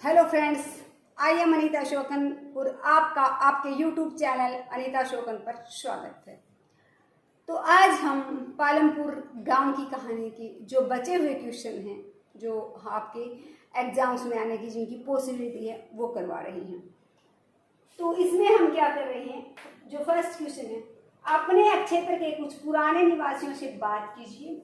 Hello friends, I am Anita Ashokan और आपका आपके यूट्यूब चैनल अनीता अशोकन पर स्वागत है। तो आज हम पालमपुर गांव की कहानी की जो बचे हुए क्वेश्चन हैं, जो आपके एग्जाम्स में आने की जिनकी पॉसिबिलिटी है, वो करवा रहे हैं। तो इसमें हम क्या कर रहे हैं, जो फर्स्ट क्वेश्चन है, अपने क्षेत्र के कुछ पुराने निवासियों से बात कीजिए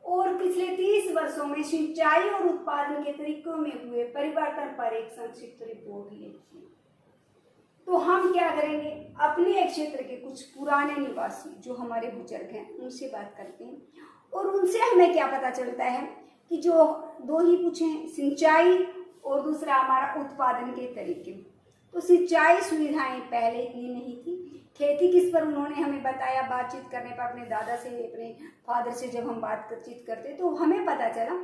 और पिछले 30 वर्षों में सिंचाई और उत्पादन के तरीकों में हुए परिवर्तन पर एक संक्षिप्त रिपोर्ट लिखिए। तो हम क्या करेंगे, अपने क्षेत्र के कुछ पुराने निवासी जो हमारे बुजुर्ग हैं उनसे बात करते हैं और उनसे हमें क्या पता चलता है कि जो दो ही पूछे हैं, सिंचाई और दूसरा हमारा उत्पादन के तरीके। तो सिंचाई सुविधाएं पहले इतनी नहीं थी। खेती किस पर उन्होंने हमें बताया, बातचीत करने पर अपने दादा से, अपने फादर से जब हम बातचीत करते तो हमें पता चला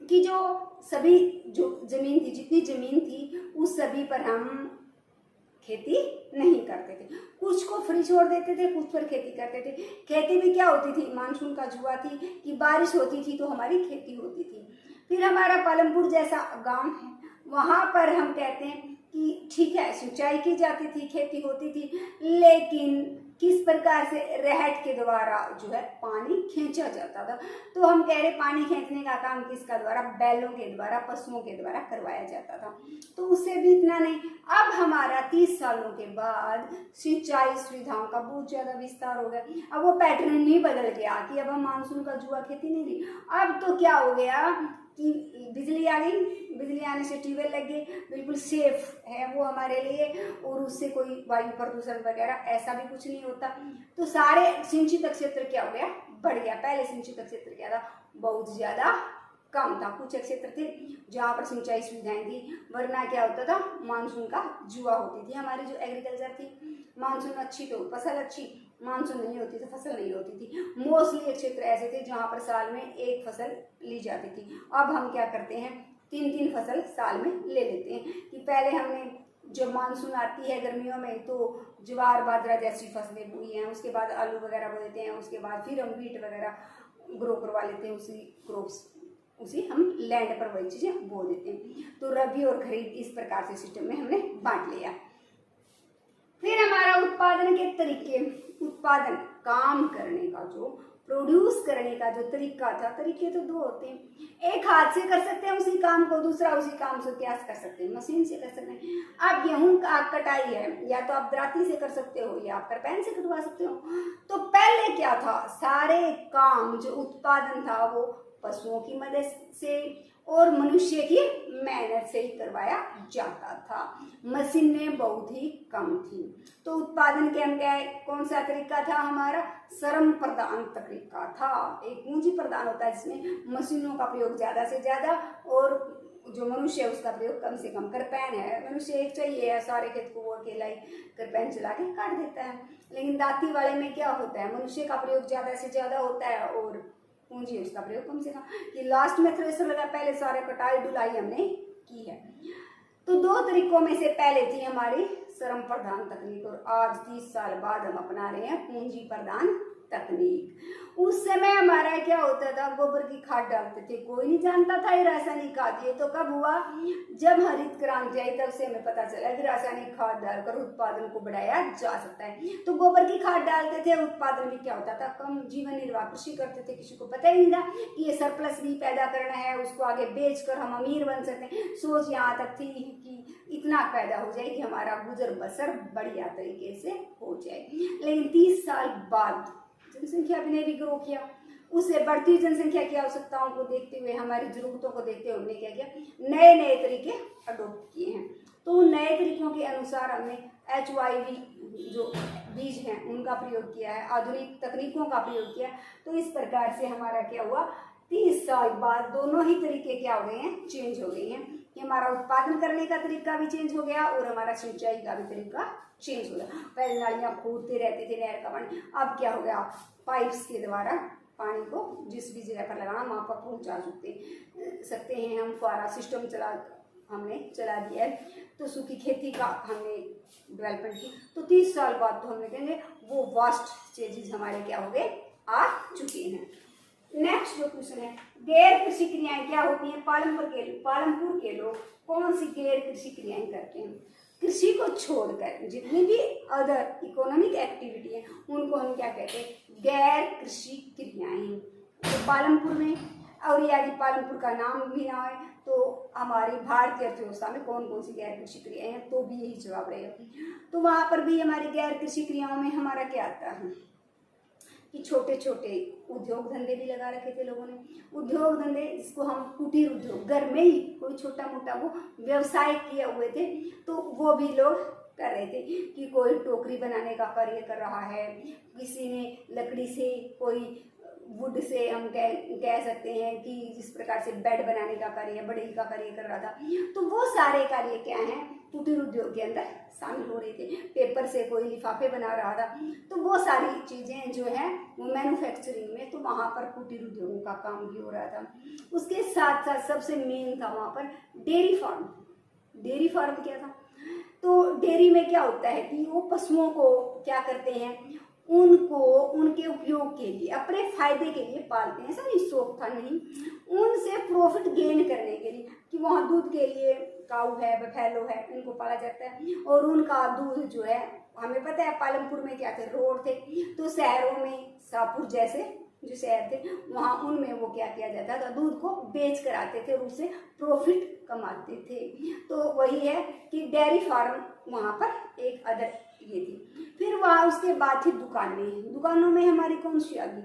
कि जो सभी जो जमीन थी, जितनी जमीन थी उस सभी पर हम खेती नहीं करते थे। कुछ को फ्री छोड़ देते थे, कुछ पर खेती करते थे। खेती भी क्या होती थी, मानसून का जुआ थी कि बारिश होती थी तो हमारी खेती होती थी। फिर हमारा पालमपुर जैसा गांव है, वहां पर हम कहते हैं कि ठीक है, सिंचाई की जाती थी, खेती होती थी, लेकिन किस प्रकार से रहट के द्वारा जो है पानी खींचा जाता था। तो हम कह रहे पानी खींचने का काम किसका द्वारा, बैलों के द्वारा, पशुओं के द्वारा करवाया जाता था। तो उससे भी इतना नहीं, अब हमारा 30 सालों के बाद सिंचाई सुविधाओं का बहुत ज्यादा विस्तार हो गया। अब वो पैटर्न नहीं बदल गया कि अब हम मानसून का जुआ खेती नहीं रही। अब तो क्या हो गया कि बिजली आ गई, बिजली आने से ट्यूबवेल लग गए, बिल्कुल सेफ है वो हमारे लिए, और उससे कोई वायु प्रदूषण वगैरह ऐसा भी कुछ नहीं होता। तो सारे सिंचित क्षेत्र क्या हो गया, बढ़ गया। पहले सिंचित क्षेत्र क्या था, बहुत ज्यादा कम था। कुछ क्षेत्र थे जहाँ पर सिंचाई सुविधाएं थी, वरना क्या होता था, मानसून का जुआ होती थी। हमारी जो एग्रीकल्चर थी, मानसून अच्छी तो फसल अच्छी, मानसून नहीं होती तो फसल नहीं होती थी। मोस्टली क्षेत्र ऐसे थे जहाँ पर साल में एक फसल ली जाती थी। अब हम क्या करते हैं, 3-3 फसल साल में ले लेते हैं। कि पहले हमने जब मानसून आती है गर्मियों में तो ज्वार बाजरा जैसी फसलें बोई हैं, उसके बाद आलू वगैरह बो देते हैं, उसके बाद फिर हम वीट वगैरह ग्रो करवा लेते हैं, उसी हम लैंड पर वही चीजें बो देते हैं। तो रबी और खरीफ इस प्रकार से सिस्टम में हमने बांट लिया। फिर हमारा उत्पादन के तरीके, उत्पादन काम करने का, जो प्रोड्यूस करने का जो तरीका था, तरीके तो 2 होते हैं। एक हाथ से कर सकते हैं उसी काम को, दूसरा उसी काम से क्या कर सकते हैं, मशीन से कर सकते हैं। अब गेहूं का कटाई है, या तो आप दराती से कर सकते हो या आप करपैन से कटवा सकते हो। तो पहले क्या था, सारे काम जो उत्पादन था वो पशुओं की मदद से और मनुष्य की मेहनत से ही करवाया जाता था। मशीनें बहुत ही कम थी। तो उत्पादन के अंदर कौन सा तरीका था हमारा, श्रम प्रधान तरीका था। एक पूंजी प्रदान होता है जिसमें मशीनों का प्रयोग ज्यादा से ज्यादा और जो मनुष्य है उसका प्रयोग कम से कम। करपैन है, मनुष्य एक चाहिए, सारे खेत को वो अकेला ही करपैन चला के काट देता है। लेकिन दाती वाले में क्या होता है, मनुष्य का प्रयोग ज्यादा से ज्यादा होता है और पूंजी उसका प्रयोग कम से कम। कि लास्ट में थ्रेसर लगा, पहले सारे कटाई डुलाई हमने की है। तो 2 तरीकों में से पहले थी हमारी श्रम प्रधान तकनीक, और आज 30 साल बाद हम अपना रहे हैं पूंजी प्रधान तकनीक। उस समय हमारा क्या होता था, गोबर की खाद डालते थे, कोई नहीं जानता था ये रासायनिक खाद। ये तो कब हुआ, जब हरित क्रांति आई, तब से हमें पता चला कि रासायनिक खाद डालकर उत्पादन को बढ़ाया जा सकता है। तो गोबर की खाद डालते थे, उत्पादन भी क्या होता था, कम। जीवन निर्वाह कृषि करते थे, किसी को पता ही नहीं था कि ये सरप्लस भी पैदा करना है, उसको आगे बेचकर हम अमीर बन सकते हैं। सोच यहाँ तक थी कि इतना पैदा हो जाए कि हमारा गुजर बसर बढ़िया तरीके से हो जाए। लेकिन 30 साल बाद जनसंख्या भी ने भी ग्रो किया, उससे बढ़ती जनसंख्या की आवश्यकताओं को देखते हुए, हमारी जरूरतों को देखते हुए हमने क्या किया, नए नए तरीके अडोप्ट किए हैं। तो उन नए तरीकों के अनुसार हमने HYV जो बीज हैं उनका प्रयोग किया है, आधुनिक तकनीकों का प्रयोग किया। तो इस प्रकार से हमारा क्या हुआ, 30 साल बाद दोनों ही तरीके क्या हो गए हैं, चेंज हो गए हैं। कि हमारा उत्पादन करने का तरीका भी चेंज हो गया और हमारा सिंचाई का भी तरीका चेंज हो गया। पहले नालियां खोदते रहते थे नहर का पानी, अब क्या हो गया, पाइप्स के द्वारा पानी को जिस भी जगह पर लगाना वहां पर पहुंचा सकते हैं हम। फुहारा सिस्टम हमने चला दिया है। तो सूखी खेती का हमने डेवलपमेंट की। तो 30 साल बाद तो हम कहेंगे वो वास्ट चेंजेस हमारे क्या हो गए, आ चुके हैं। नेक्स्ट जो क्वेश्चन है, गैर कृषि क्रियाएं क्या होती हैं? पालमपुर के लोग कौन सी गैर कृषि क्रियाएं करते हैं? कृषि को छोड़कर जितनी भी अदर इकोनॉमिक एक्टिविटी है उनको हम क्या कहते हैं? गैर कृषि क्रियाएं। तो पालमपुर में, और यदि पालमपुर का नाम भी ना है तो हमारी भारतीय अर्थव्यवस्था में कौन कौन सी गैर कृषि क्रियाएं हैं, तो भी यही जवाब रहेगा। तो वहां पर भी हमारी गैर कृषि क्रियाओं में हमारा क्या आता है कि छोटे छोटे उद्योग धंधे भी लगा रखे थे लोगों ने। उद्योग धंधे जिसको हम कुटीर उद्योग, घर में ही कोई छोटा मोटा वो व्यवसाय किए हुए थे, तो वो भी लोग कर रहे थे कि कोई टोकरी बनाने का कार्य कर रहा है, किसी ने लकड़ी से, कोई वुड से हम कह सकते हैं कि जिस प्रकार से बेड बनाने का कार्य, बढ़ई का कार्य कर रहा था। तो वो सारे कार्य क्या हैं? कुटीर उद्योग के अंदर शामिल हो रहे थे। पेपर से कोई लिफाफे बना रहा था, तो वो सारी चीजें जो है वो मैन्युफैक्चरिंग में, तो वहां पर कुटीर उद्योगों का काम भी हो रहा था। उसके साथ साथ सबसे मेन था वहां पर डेयरी फार्म। डेयरी फार्म क्या था? तो डेयरी में क्या होता है कि वो पशुओं को क्या करते हैं, उनको उनके उपयोग के लिए, अपने फायदे के लिए पालते हैं। ऐसा शौक था नहीं, उनसे प्रॉफिट गेन करने के लिए, कि वहाँ दूध के लिए काऊ है, बफेलो है, इनको पाला जाता है। और उनका दूध जो है, हमें पता है पालमपुर में क्या थे, रोड थे, तो शहरों में शाहपुर जैसे जो शहर थे वहाँ उनमें वो क्या किया जाता था, दूध को बेच कर आते थे और उससे प्रॉफिट कमाते थे। तो वही है कि डेयरी फार्म वहाँ पर एक अदर ये थी। फिर वहाँ उसके बाद थी दुकानों में हमारी कौन सी आ गई?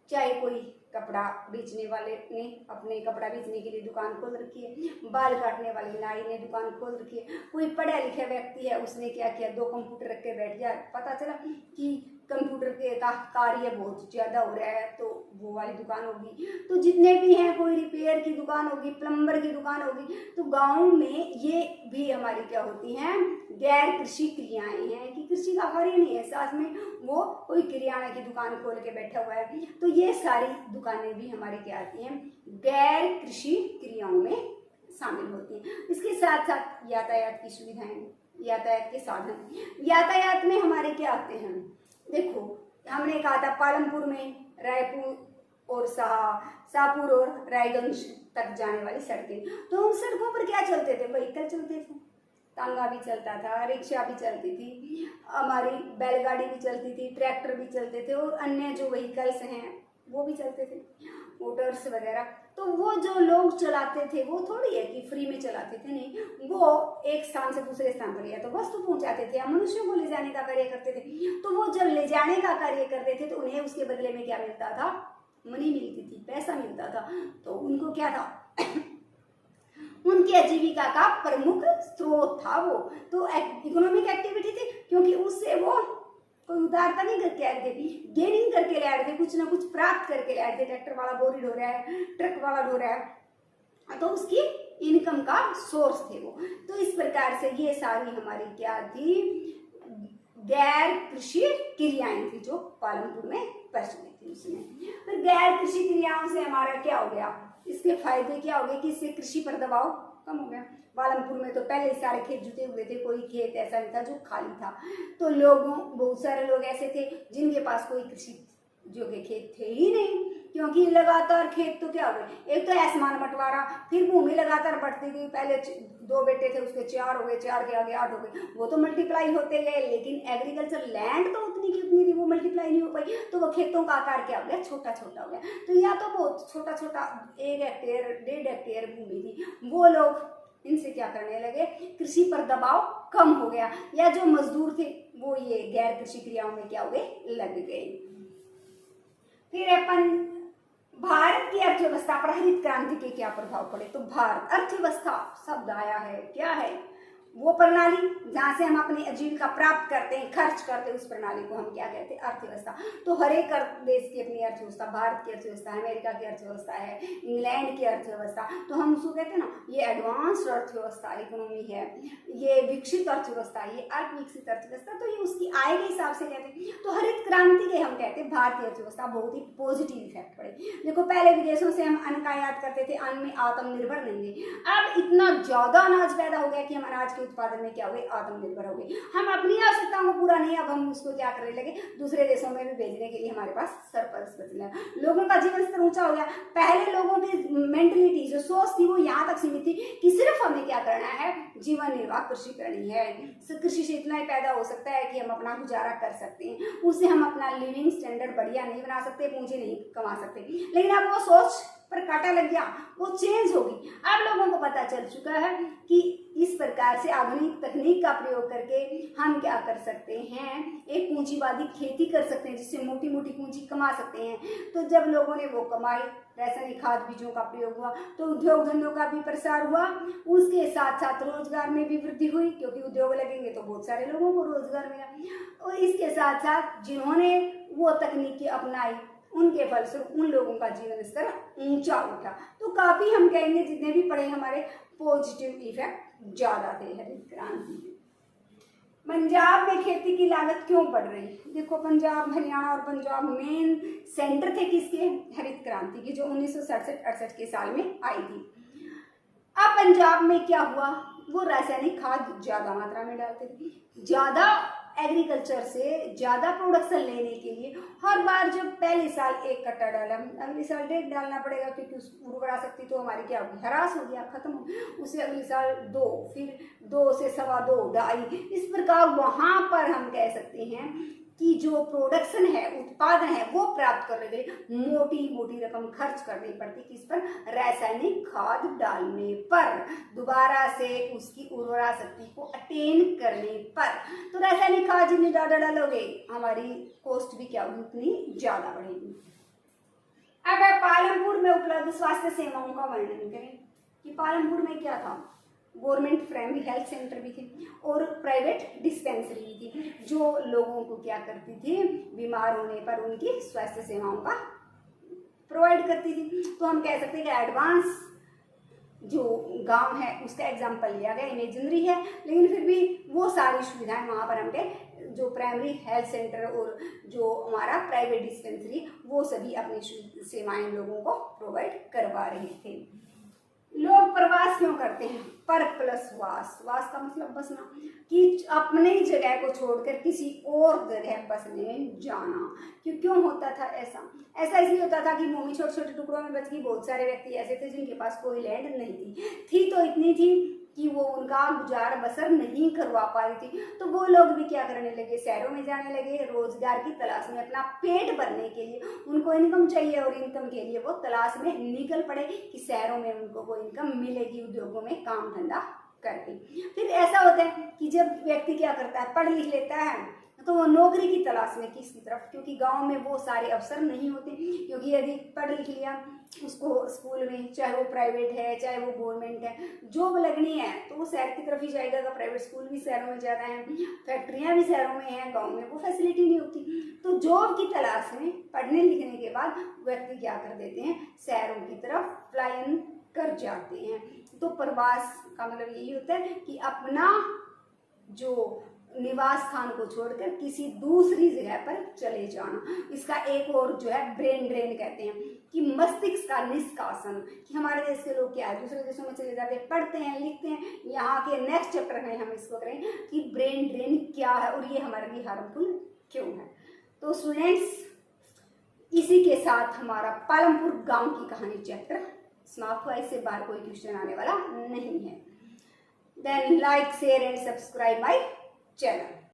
चाहे कोई कपड़ा बेचने वाले ने अपने कपड़ा बेचने के लिए दुकान खोल रखी है, बाल काटने वाली नाई ने दुकान खोल रखी है, कोई पढ़ा लिखा व्यक्ति है उसने क्या किया, 2 कंप्यूटर रख के बैठ गया, पता चला कि कंप्यूटर के का कार्य बहुत ज़्यादा हो रहा है, तो वो वाली दुकान होगी। तो जितने भी हैं, कोई रिपेयर की दुकान होगी, प्लम्बर की दुकान होगी। तो गाँव में ये भी हमारी क्या होती हैं? गैर कृषि क्रियाएं हैं, कि कृषि का कार्य नहीं है, साथ में वो कोई किराना की दुकान खोल के बैठा हुआ है। तो ये सारी दुकानें भी हमारी क्या आती हैं? गैर कृषि क्रियाओं में शामिल होती हैं। इसके साथ साथ यातायात की सुविधाएं, यातायात के साधन। यातायात में हमारे क्या आते हैं? देखो, हमने कहा था पालमपुर में रायपुर और शाहपुर और रायगंज तक जाने वाली सड़कें, तो उन सड़कों पर क्या चलते थे? व्हीकल चलते थे, तांगा भी चलता था, रिक्शा भी चलती थी, हमारी बैलगाड़ी भी चलती थी, ट्रैक्टर भी चलते थे, और अन्य जो व्हीकल्स हैं वो भी चलते थे, मोटर्स वगैरह। तो वो जो लोग चलाते थे वो थोड़ी है कि फ्री में चलाते थे, नहीं, वो एक स्थान से दूसरे स्थान पर या तो वस्तु पहुंचाते थे या मनुष्यों को ले जाने का कार्य करते थे। तो वो जब ले जाने का कार्य करते थे तो उन्हें उसके बदले में क्या मिलता था? मनी मिलती थी, पैसा मिलता था। तो उनको क्या था? उनकी आजीविका का प्रमुख स्रोत था वो। तो इकोनॉमिक एक्टिविटी थी, क्योंकि उससे वो कोई उदारता नहीं करके आ रहे थे, गेनिंग करके ले आ रहे थे, कुछ ना कुछ प्राप्त करके ले आ रहे थे। ट्रैक्टर वाला बोरी ढो रहा है, ट्रक वाला ढो रहा है, तो उसकी इनकम का सोर्स थे वो। तो इस प्रकार से ये सारी हमारी क्या थी? गैर कृषि क्रियाएं थी जो पालमपुर में प्रचलित थी उसमें। फिर गैर कृषि क्रियाओं से हमारा क्या हो गया? इसके फायदे क्या हो गए कि इससे कृषि पर दबाव कम हो गया। पालमपुर में तो पहले सारे खेत जुते हुए थे, कोई खेत ऐसा नहीं था जो खाली था। तो बहुत सारे लोग ऐसे थे जिनके पास कोई कृषि जो के खेत थे ही नहीं, क्योंकि लगातार खेत तो क्या हो गए, एक तो आसमान बंटवारा, फिर भूमि लगातार बढ़ती गई। पहले 2 बेटे थे, उसके 4 हो गए, 4 के आगे 8 हो गए, वो तो मल्टीप्लाई होते गए। लेकिन एग्रीकल्चर लैंड तो उतनी की उतनी थी, वो मल्टीप्लाई नहीं हो पाई। तो वो खेतों का आकार क्या हो गया? छोटा छोटा हो गया। तो या तो बहुत छोटा छोटा 1 हेक्टेयर 1.5 हेक्टेयर भूमि थी, वो लोग इनसे क्या करने लगे? कृषि पर दबाव कम हो गया, या जो मजदूर थे वो ये गैर कृषि क्रियाओं में क्या हो गए? लग गए। फिर अपन भारत की अर्थव्यवस्था पर हरित क्रांति के क्या प्रभाव पड़े? तो भारत अर्थव्यवस्था शब्द आया है, क्या है? वो प्रणाली जहाँ से हम अपनी आजीविका प्राप्त करते हैं, खर्च करते हैं, उस प्रणाली को हम क्या कहते हैं? अर्थव्यवस्था। तो हर एक देश की अपनी अर्थव्यवस्था, भारत की अर्थव्यवस्था है, अमेरिका की अर्थव्यवस्था है, इंग्लैंड की अर्थव्यवस्था, तो हम उसको कहते हैं ना, ये एडवांस्ड अर्थव्यवस्था इकोनॉमी है, ये विकसित अर्थव्यवस्था, ये अल्प विकसित अर्थव्यवस्था। तो ये उसकी आय के हिसाब से कहते हैं। तो हरित क्रांति के हम कहते हैं भारतीय अर्थव्यवस्था बहुत ही पॉजिटिव इफेक्ट पड़े। देखो, पहले विदेशों से हम अन्न का आयात करते थे, अन्न में आत्मनिर्भर नहीं थे। अब इतना ज्यादा अनाज पैदा हो गया कि हम अनाज के के उत्पादन में क्या हुए, आत्मनिर्भर हो गए। हम अपनी आवश्यकताओं को पूरा नहीं, अब हम उसको क्या करने लगे, दूसरे देशों में भी भेजने के लिए हमारे पास सरप्लस बचने लगा। लोगों का जीवन स्तर ऊंचा हो गया। पहले लोगों की मेंटलिटी जो सोच थी वो यहाँ तक सीमित थी कि सिर्फ हमें क्या करना है, जीवन निर्वाह कृषि करनी है। कृषि से इतना ही पैदा हो सकता है कि हम अपना गुजारा कर सकते हैं, उससे हम अपना लिविंग स्टैंडर्ड बढ़िया नहीं बना सकते, पूंजी नहीं कमा सकते। लेकिन अब वो सोच पर कांटा लग गया, वो चेंज होगी। अब लोगों को पता चल चुका है कि इस प्रकार से आधुनिक तकनीक का प्रयोग करके हम क्या कर सकते हैं, एक पूंजीवादी खेती कर सकते हैं जिससे मोटी मोटी पूंजी कमा सकते हैं। तो जब लोगों ने वो कमाई, रासायनिक खाद बीजों का प्रयोग हुआ तो उद्योग धंधों का भी प्रसार हुआ, उसके साथ साथ रोजगार में भी वृद्धि हुई, क्योंकि उद्योग लगेंगे तो बहुत सारे लोगों को रोजगार मिला। और इसके साथ साथ जिन्होंने वो तकनीकी अपनाई उनके फलस्वरूप उन लोगों का जीवन स्तर ऊंचा उठा। तो काफी हम कहेंगे जितने भी पढ़े हमारे पॉजिटिव इफेक्ट ज्यादा थे हरित क्रांति के। पंजाब में खेती की लागत क्यों बढ़ रही है? देखो, पंजाब, हरियाणा और पंजाब मेन सेंटर थे किसके, हरित क्रांति की, जो 1967-68 के साल में आई थी। अब पंजाब में क्या हुआ, वो रासायनिक खाद ज्यादा मात्रा में डालते थे। ज्यादा एग्रीकल्चर से ज्यादा प्रोडक्शन लेने के लिए हर बार जब पहले साल 1 कट्टा डाला, अगले साल 1.5 डालना पड़ेगा, क्योंकि उस उर्वरा शक्ति तो हमारी क्या होगी, ह्रास हो गया, खत्म हो। उसे अगले साल 2, फिर 2 से 2.25, 2.5, इस प्रकार वहां पर हम कह सकते हैं कि जो प्रोडक्शन है, उत्पादन है, वो प्राप्त करने के लिए मोटी मोटी रकम खर्च करनी पड़ती, किस पर, रासायनिक खाद डालने पर, दोबारा से उसकी उर्वरा शक्ति को अटेन करने पर। तो रासायनिक खाद जितनी ज्यादा डालोगे हमारी कॉस्ट भी क्या होगी, उतनी ज्यादा बढ़ेगी। अब पालमपुर में उपलब्ध स्वास्थ्य सेवाओं का वर्णन करें कि पालमपुर में क्या था, गवर्नमेंट प्राइमरी हेल्थ सेंटर भी थे और प्राइवेट डिस्पेंसरी भी थी, जो लोगों को क्या करती थी, बीमार होने पर उनकी स्वास्थ्य सेवाओं का प्रोवाइड करती थी। तो हम कह सकते हैं कि एडवांस जो गांव है उसका एग्जाम्पल लिया गया, इमेजिनरी है, लेकिन फिर भी वो सारी सुविधाएं वहां पर हमने जो प्राइमरी हेल्थ सेंटर और जो हमारा प्राइवेट डिस्पेंसरी, वो सभी अपनी सेवाएं लोगों को प्रोवाइड करवा रहे थे। लोग प्रवास क्यों करते हैं, पर प्लस वास, वास का मतलब बसना, कि अपनी जगह को छोड़कर किसी और जगह बसने जाना। क्यों होता था ऐसा इसलिए होता था कि भूमि छोटे छोटे टुकड़ों में बच गई। बहुत सारे व्यक्ति ऐसे थे जिनके पास कोई लैंड नहीं थी तो इतनी थी कि वो उनका गुजार बसर नहीं करवा पा रही थी। तो वो लोग भी क्या करने लगे, शहरों में जाने लगे रोजगार की तलाश में, अपना पेट भरने के लिए। उनको इनकम चाहिए और इनकम के लिए वो तलाश में निकल पड़े कि शहरों में उनको वो इनकम मिलेगी, उद्योगों में काम धंधा करके। फिर ऐसा होता है कि जब व्यक्ति क्या करता है, पढ़ लिख लेता है तो वो नौकरी की तलाश में किसकी तरफ, क्योंकि गांव में वो सारे अवसर नहीं होते। क्योंकि यदि पढ़ लिख लिया उसको स्कूल में, चाहे वो प्राइवेट है चाहे वो गवर्नमेंट है, जॉब लगनी है तो वो शहर की तरफ ही जाएगा। प्राइवेट स्कूल भी शहरों में ज़्यादा हैं, फैक्ट्रियां भी शहरों में हैं, गाँव में वो फैसिलिटी नहीं होती। तो जॉब की तलाश में पढ़ने लिखने के बाद व्यक्ति क्या कर देते हैं, शहरों की तरफ पलायन कर जाते हैं। तो प्रवास का मतलब यही होता है कि अपना जो निवास स्थान को छोड़कर किसी दूसरी जगह पर चले जाना। इसका एक और जो है ब्रेन ड्रेन कहते हैं, कि मस्तिष्क का निष्कासन, कि हमारे देश के लोग क्या है दूसरे देशों में चले जाते हैं, पढ़ते हैं, लिखते हैं। यहाँ के नेक्स्ट चैप्टर में हम इसको करें कि ब्रेन ड्रेन क्या है और ये हमारे लिए हार्मफुल क्यों है। तो स्टूडेंट्स, इसी के साथ हमारा पालमपुर गाँव की कहानी चैप्टर समाप्त हुआ। इससे बाहर कोई क्वेश्चन आने वाला नहीं है। Then like, share and subscribe my channel.